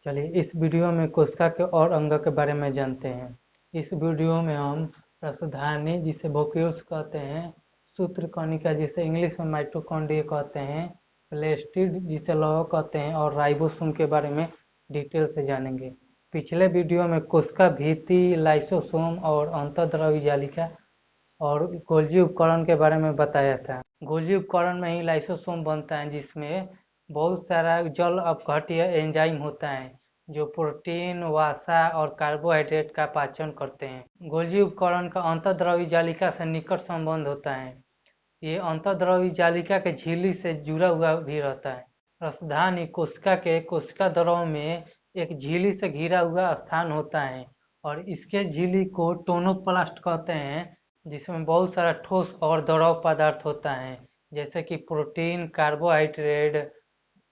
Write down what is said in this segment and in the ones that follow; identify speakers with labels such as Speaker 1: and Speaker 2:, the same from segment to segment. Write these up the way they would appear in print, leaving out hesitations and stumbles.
Speaker 1: चलिए इस वीडियो में कोशिका के और अंगों के बारे में जानते हैं। इस वीडियो में हम रसधानी जिसे ब्रोंक्यूल्स कहते हैं, सूत्रकणिका जिसे इंग्लिश में माइटोकॉन्ड्रिया कहते हैं, प्लेस्टिड जिसे लौह कहते हैं और राइबोसोम के बारे में डिटेल से जानेंगे। पिछले वीडियो में कोशिका भित्ति, लाइसोसोम और अंतःद्रव्य जालिका और गोल्जी उपकरण के बारे में बताया था। गोल्जी उपकरण में ही लाइसोसोम बनता है, जिसमें बहुत सारा जल अपघट्य एंजाइम होता है जो प्रोटीन, वसा और कार्बोहाइड्रेट का पाचन करते हैं। गोल्जी उपकरण का अंतःद्रव्य जालिका से निकट संबंध होता है। ये अंतःद्रव्य जालिका के झिल्ली से जुड़ा हुआ भी रहता है। रसधानी कोशिका के कोशिका द्रव में एक झिल्ली से घिरा हुआ स्थान होता है और इसके झिल्ली को टोनोप्लास्ट कहते हैं, जिसमें बहुत सारा ठोस और द्रव पदार्थ होता है, जैसे कि प्रोटीन, कार्बोहाइड्रेट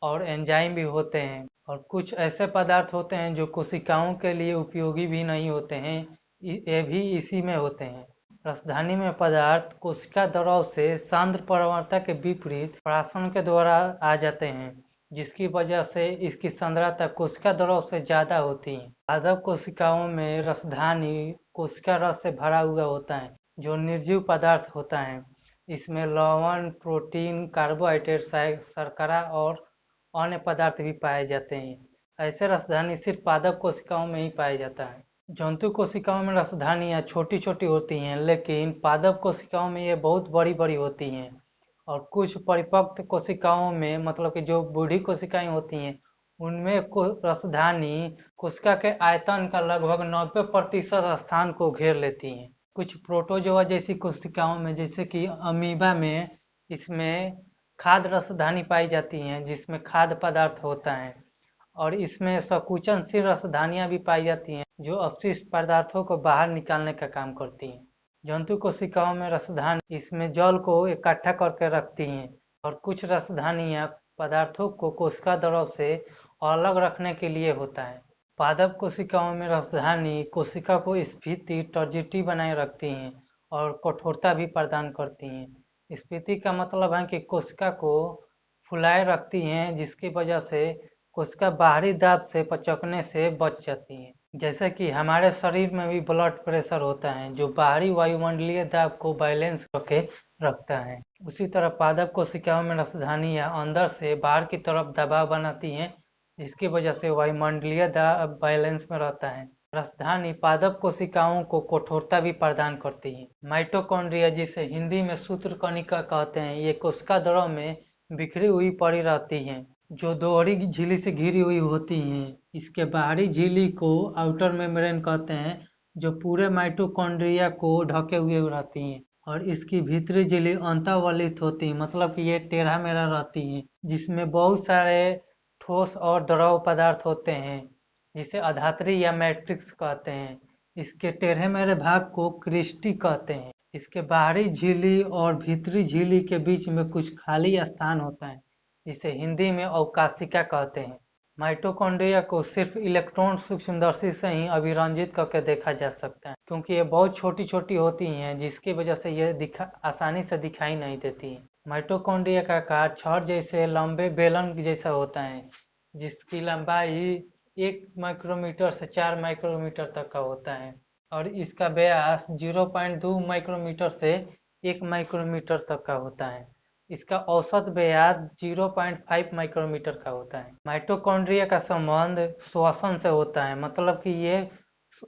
Speaker 1: और एंजाइम भी होते हैं। और कुछ ऐसे पदार्थ होते हैं जो कोशिकाओं के लिए उपयोगी भी नहीं होते हैं, ये भी इसी में होते हैं। रसधानी में पदार्थ कोशिका द्रव से सांद्र प्रवणता के विपरीत परासरण के द्वारा आ जाते हैं, जिसकी वजह से इसकी सांद्रता कोशिका द्रव से ज्यादा होती है। पादप कोशिकाओं में रसधानी कोशिका रस से भरा हुआ होता है, जो निर्जीव पदार्थ होता है। इसमें लवण, प्रोटीन, कार्बोहाइड्रेट, शर्करा और अन्य पदार्थ भी पाए जाते हैं। ऐसे रसधानी सिर्फ पादप कोशिकाओं में ही पाया जाता है। जंतु कोशिकाओं में रसधानियाँ छोटी छोटी होती हैं, लेकिन पादप कोशिकाओं में ये बहुत बड़ी बड़ी होती हैं। और कुछ परिपक्व कोशिकाओं में, मतलब कि जो बूढ़ी कोशिकाएं होती हैं, उनमें रसधानी कोशिका के आयतन का लगभग 90% स्थान को घेर लेती हैं। कुछ प्रोटोजोआ जैसी कोशिकाओं में, जैसे कि अमीबा में, इसमें खाद्य रसधानी पाई जाती हैं, जिसमें खाद्य पदार्थ होता है। और इसमें संकुचनशील रसधानियां भी पाई जाती हैं, जो अपशिष्ट पदार्थों को बाहर निकालने का काम करती हैं। जंतु कोशिकाओं में रसधानी इसमें जल को इकट्ठा करके रखती हैं, और कुछ रसधानियां पदार्थों को कोशिका द्रव से अलग रखने के लिए होता है। पादप कोशिकाओं में रसधानी कोशिका को स्फीति, टर्जिडिटी बनाए रखती हैं और कठोरता भी प्रदान करती हैं। स्फीति का मतलब है कि कोशिका को फुलाए रखती हैं, जिसकी वजह से कोशिका बाहरी दाब से पचकने से बच जाती है। जैसे कि हमारे शरीर में भी ब्लड प्रेशर होता है, जो बाहरी वायुमंडलीय दाब को बैलेंस करके रखता है। उसी तरह पादप कोशिकाओं में रसधानियां अंदर से बाहर की तरफ दबाव बनाती हैं, जिसकी वजह से वायुमंडलीय दाब बैलेंस में रहता है। रसधानी पादप कोशिकाओं को कठोरता भी प्रदान करती है। माइटोकॉन्ड्रिया, जिसे हिंदी में सूत्रकणिका कहते हैं, ये कोशिका द्रव में बिखरी हुई पड़ी रहती हैं, जो दोहरी झिल्ली से घिरी हुई होती हैं। इसके बाहरी झिल्ली को आउटर मेम्ब्रेन कहते हैं, जो पूरे माइटोकॉन्ड्रिया को ढके हुए रहती हैं। और इसकी भीतरी झिल्ली अंतःवलित होती है, मतलब कि ये टेढ़ा मेढ़ा रहती है, जिसमें बहुत सारे ठोस और द्रव पदार्थ होते हैं, जिसे अधात्री या मैट्रिक्स कहते हैं। इसके टेढ़े मेढ़े भाग को क्रिस्टी कहते हैं। इसके बाहरी झिल्ली और भीतरी झिल्ली के बीच में कुछ खाली स्थान होता है, जिसे हिंदी में अवकाशिका कहते हैं। माइटोकॉन्ड्रिया को सिर्फ इलेक्ट्रॉन सूक्ष्मदर्शी से ही अभिरंजित करके देखा जा सकता है, क्योंकि ये बहुत छोटी छोटी होती हैं, जिसकी वजह से ये आसानी से दिखाई नहीं देती है। माइटोकॉन्ड्रिया का आकार छड़ जैसे लंबे बेलन जैसा होता है, जिसकी लंबाई 1 माइक्रोमीटर से 4 माइक्रोमीटर तक का होता है, और इसका व्यास 0.2 माइक्रोमीटर से 1 माइक्रोमीटर तक का होता है। इसका औसत व्यास 0.5 माइक्रोमीटर का होता है। माइटोकॉन्ड्रिया का संबंध श्वसन से होता है, मतलब कि ये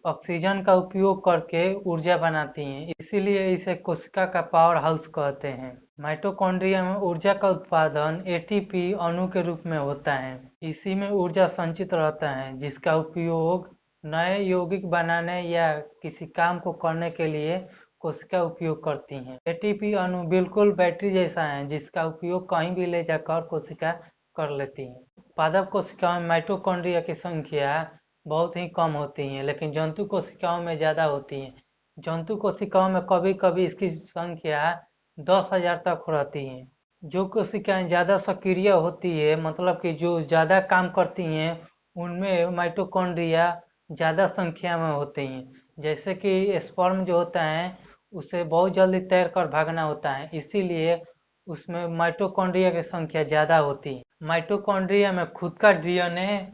Speaker 1: ऑक्सीजन का उपयोग करके ऊर्जा बनाती हैं, इसीलिए इसे कोशिका का पावर हाउस कहते हैं। माइटोकॉन्ड्रिया में ऊर्जा का उत्पादन एटीपी अणु के रूप में होता है। इसी में ऊर्जा संचित रहता है, जिसका उपयोग नए यौगिक बनाने या किसी काम को करने के लिए कोशिका उपयोग करती हैं। एटीपी अणु बिल्कुल बैटरी जैसा है, जिसका उपयोग कहीं भी ले जाकर कोशिका कर लेती है। पादप कोशिकाओं में माइटोकॉन्ड्रिया की संख्या बहुत ही कम होती है, लेकिन जंतु कोशिकाओं में ज्यादा होती है। जंतु कोशिकाओं में कभी कभी इसकी संख्या 10,000 तक रहती है। जो कोशिकाएं ज्यादा सक्रिय होती है, मतलब कि जो ज्यादा काम करती हैं, उनमें माइटोकॉन्ड्रिया ज्यादा संख्या में होते हैं। जैसे कि स्पर्म जो होता है, उसे बहुत जल्दी तैर कर भागना होता है, इसीलिए उसमें माइटोकॉन्ड्रिया की संख्या ज्यादा होती है। माइटोकॉन्ड्रिया में खुद का डीएनए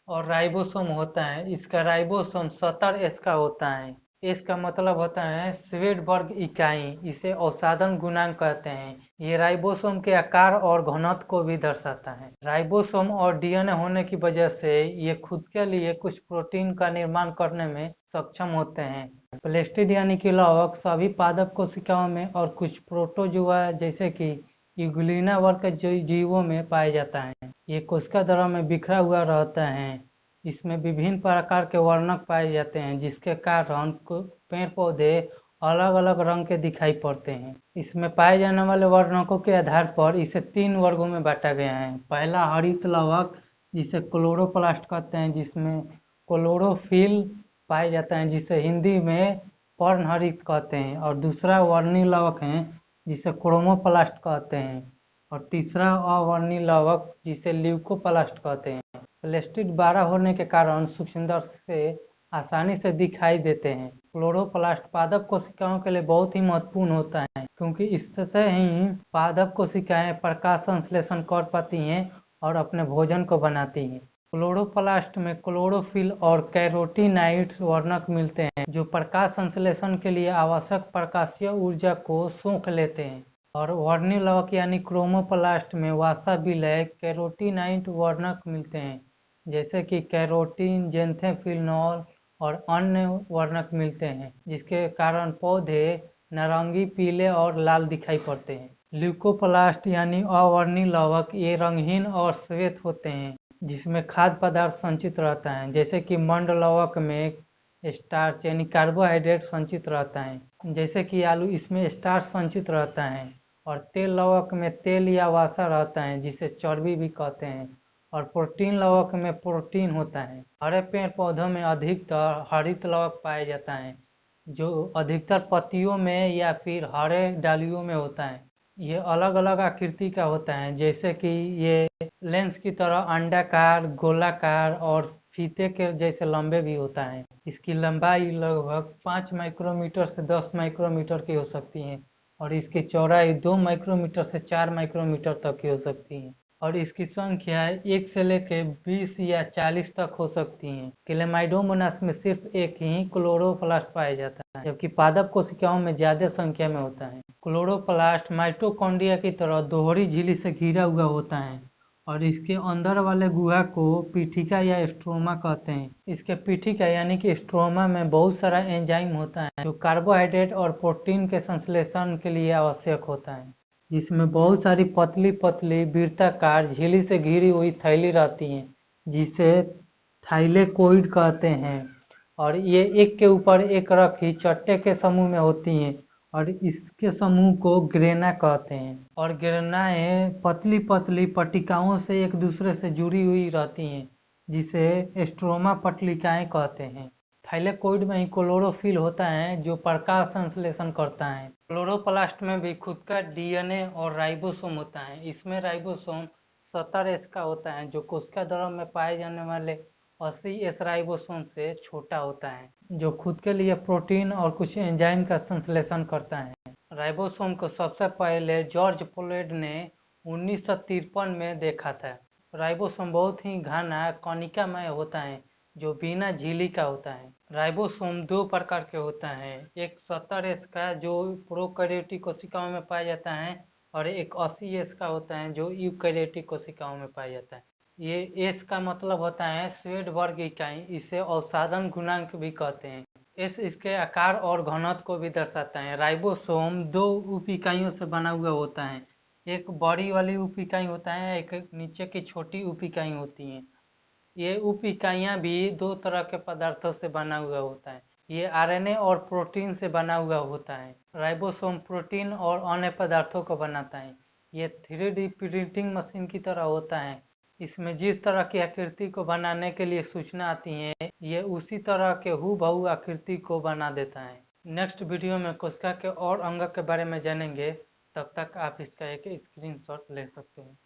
Speaker 1: और राइबोसोम होता है, इसका राइबोसोम 17S का होता है। एस का मतलब होता है श्वेडबर्ग इकाई, इसे अवसादन गुणांक कहते हैं। ये राइबोसोम के आकार और घनत्व को भी दर्शाता है। राइबोसोम और डीएनए होने की वजह से ये खुद के लिए कुछ प्रोटीन का निर्माण करने में सक्षम होते हैं। प्लेस्टिड यानी कि लवक सभी पादप कोशिकाओं में और कुछ प्रोटोजुआ जैसे कि यूग्लिना वर्ग के जीवों में पाया जाता है। ये कोशिका द्रव में बिखरा हुआ रहता है। इसमें विभिन्न प्रकार के वर्णक पाए जाते हैं, जिसके कारण पेड़ पौधे अलग अलग रंग के दिखाई पड़ते हैं। इसमें पाए जाने वाले वर्णकों के आधार पर इसे 3 वर्गों में बांटा गया है। पहला हरित लवक, जिसे क्लोरोप्लास्ट कहते हैं, जिसमें क्लोरोफिल पाया जाता है, जिसे हिंदी में पर्णहरित कहते हैं। और दूसरा वर्णी लवक है, जिसे क्रोमोप्लास्ट कहते हैं। और तीसरा अवर्णी लवक, जिसे ल्यूकोप्लास्ट कहते हैं। प्लेस्टिड 12 होने के कारण सूक्ष्मदर्शी से आसानी से दिखाई देते हैं। क्लोरोप्लास्ट पादप कोशिकाओं के लिए बहुत ही महत्वपूर्ण होता है, क्योंकि इससे ही पादप कोशिकाएं प्रकाश संश्लेषण कर पाती हैं और अपने भोजन को बनाती हैं। क्लोरोप्लास्ट में क्लोरोफिल और कैरोटीनाइड्स वर्णक मिलते हैं, जो प्रकाश संश्लेषण के लिए आवश्यक प्रकाशीय ऊर्जा को सोख लेते हैं। और वर्णी लवक यानी क्रोमोप्लास्ट में वसा विलय कैरोटीनाइड वर्णक मिलते हैं, जैसे कि कैरोटीन, जेंथेफिनॉल और अन्य वर्णक मिलते हैं, जिसके कारण पौधे नारंगी, पीले और लाल दिखाई पड़ते हैं। ल्यूकोप्लास्ट यानी अवर्णी लवक ये रंगहीन और श्वेत होते हैं, जिसमें खाद्य पदार्थ संचित रहता है, जैसे कि मंड लवक में स्टार्च यानी कार्बोहाइड्रेट संचित रहता है, जैसे कि आलू, इसमें स्टार्च संचित रहता है। और तेल लवक में तेल या वसा रहता है, जिसे चर्बी भी कहते हैं। और प्रोटीन लवक में प्रोटीन होता है। हरे पेड़ पौधों में अधिकतर हरित लवक पाया जाता है, जो अधिकतर पत्तियों में या फिर हरे डालियों में होता है। ये अलग अलग आकृति का होता है, जैसे कि ये लेंस की तरह अंडाकार, गोलाकार और फीते के जैसे लंबे भी होता है। इसकी लंबाई लगभग 5 माइक्रोमीटर से 10 माइक्रोमीटर की हो सकती है, और इसकी चौड़ाई 2 माइक्रोमीटर से 4 माइक्रोमीटर तक की हो सकती है। और इसकी संख्या 1 से लेकर 20 या 40 तक हो सकती है। क्लेमाइडोमोनास में सिर्फ एक ही क्लोरोप्लास्ट पाया जाता है, जबकि पादप कोशिकाओं में ज्यादा संख्या में होता है। क्लोरोप्लास्ट माइटोकॉन्ड्रिया की तरह दोहरी झिल्ली से घिरा हुआ होता है, और इसके अंदर वाले गुहा को पीठिका या स्ट्रोमा कहते हैं। इसके पीठिका यानी कि स्ट्रोमा में बहुत सारा एंजाइम होता है, जो कार्बोहाइड्रेट और प्रोटीन के संश्लेषण के लिए आवश्यक होता है। जिसमें बहुत सारी पतली पतली वृत्ताकार झिल्ली से घिरी हुई थैली रहती हैं, जिसे थाइलेकोइड कहते हैं। और ये एक के ऊपर एक रखी चट्टे के समूह में होती हैं, और इसके समूह को ग्रेना कहते हैं। और ग्रेनाएं पतली पतली पट्टिकाओं से एक दूसरे से जुड़ी हुई रहती हैं, जिसे स्ट्रोमा पट्टिकाएं कहते हैं। थाइलेकोइड में ही क्लोरोफिल होता है, जो प्रकाश संश्लेषण करता है। क्लोरोप्लास्ट में भी खुद का डीएनए और राइबोसोम होता है। इसमें राइबोसोम 17S का होता है, जो कोशिका द्रव में पाए जाने वाले 80S राइबोसोम से छोटा होता है, जो खुद के लिए प्रोटीन और कुछ एंजाइम का संश्लेषण करता है। राइबोसोम को सबसे पहले जॉर्ज पोलेड ने 1953 में देखा था। राइबोसोम बहुत ही घना कणिकामय होता है, जो बिना झिल्ली का होता है। राइबोसोम 2 प्रकार के होता है, एक 17S का जो प्रोकैरियोटिक कोशिकाओं में पाया जाता है, और एक 80S का होता है जो यूकैरियोटिक कोशिकाओं में पाया जाता है। ये S का मतलब होता है श्वेडबर्ग इकाई, इसे अवसादन गुणांक भी कहते हैं। S इसके आकार और घनत्व को भी दर्शाता है। राइबोसोम 2 उप इकाइयों से बना हुआ होता है, एक बड़ी वाली उप इकाई होता है, एक नीचे की छोटी उप इकाई होती है। ये उप इकाइयां भी 2 तरह के पदार्थों से बना हुआ होता है। ये आरएनए और प्रोटीन से बना हुआ होता है। राइबोसोम प्रोटीन और अन्य पदार्थों को बनाता है। ये 3D प्रिंटिंग मशीन की तरह होता है। इसमें जिस तरह की आकृति को बनाने के लिए सूचना आती है, ये उसी तरह के हूबहू आकृति को बना देता है। नेक्स्ट वीडियो में कोशिका के और अंग के बारे में जानेंगे। तब तक आप इसका एक स्क्रीनशॉट ले सकते हैं।